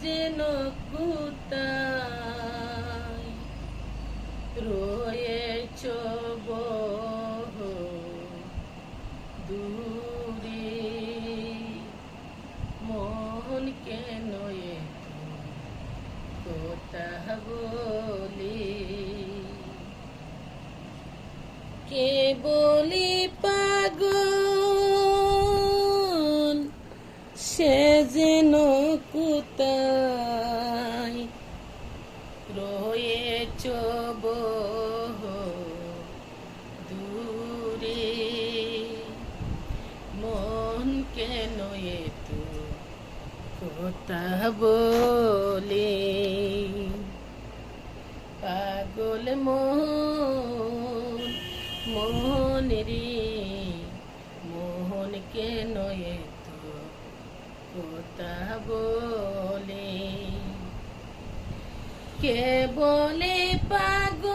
যেন কোথায় রয়েছ বহু দূরে, মন কেন কথা বলি, কে বলি পাগল সে যেন কোথায় রয়েছ বহু দূরে, মন কেন এতো কথা বলে, পাগল মোহন রে মোহন কেন এতো কথা বলে, কে বলে পাগল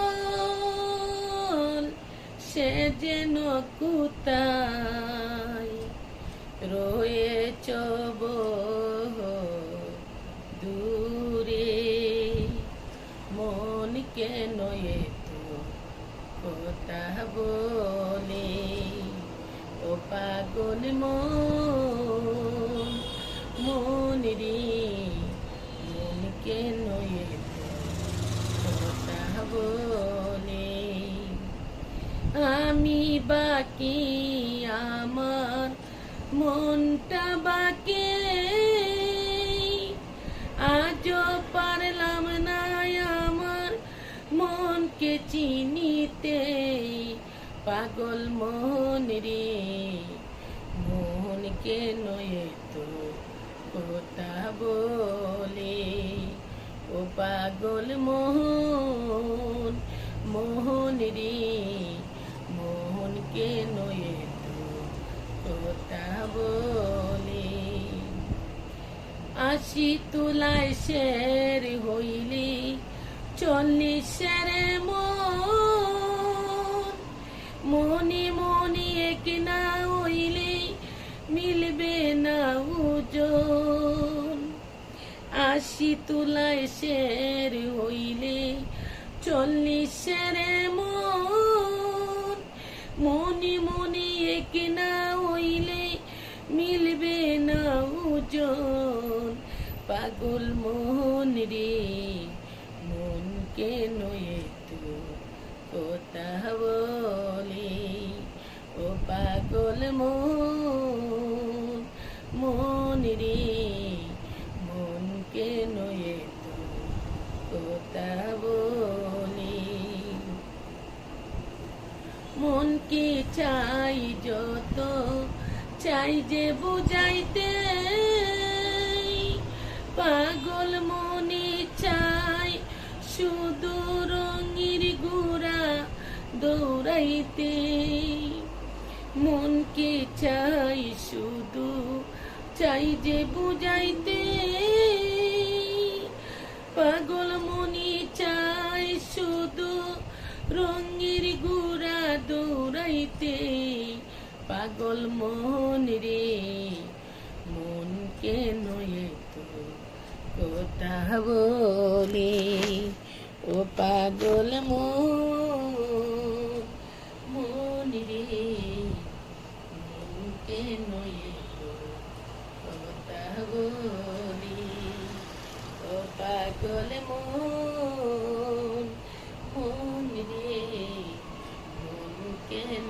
সে যেন কোথায় রয়েছ বহু দূরে, মন কেন এতো কথা বলে, ও পাগল মন রে মন কেন এতো কথা বলে, আমি বাকি আমার মনটা বাকি, আজও পারলাম না আমার মনকে চিনিতে, পাগল মোহন রে মোহন কেন এতো কথা বলে, ও পাগল মোহন রে মোহন কেন এতো কথা বলে, আশি তুলায় শের হইলি 40 মনি মনি এক না হইলে মিলবে না ওজন, 80 তুলায় শের হইলে 40 মনি মনি এক না হইলে মিলবে না ওজন, পাগল মোহন রে মন কেন এতো কথা বলে, ও পাগল মন রে মন কেন এতো কথা বলে, মন কি চাই যত চাই যে বুঝাইতে, পাগল মনে চাই শুধু রঙের ঘোড়া দৌড়াইতে, মনকে চাই শুধু চাই যে বুঝাইতে, পাগল মনে চাই শুধু রঙের ঘোড়া দৌড়াইতে, পাগল মন রে মন কেন এতো কথা বলে, ও পাগল মন রে মন কেন এতো কথা বলে, ও পাগল মন রে মন কেন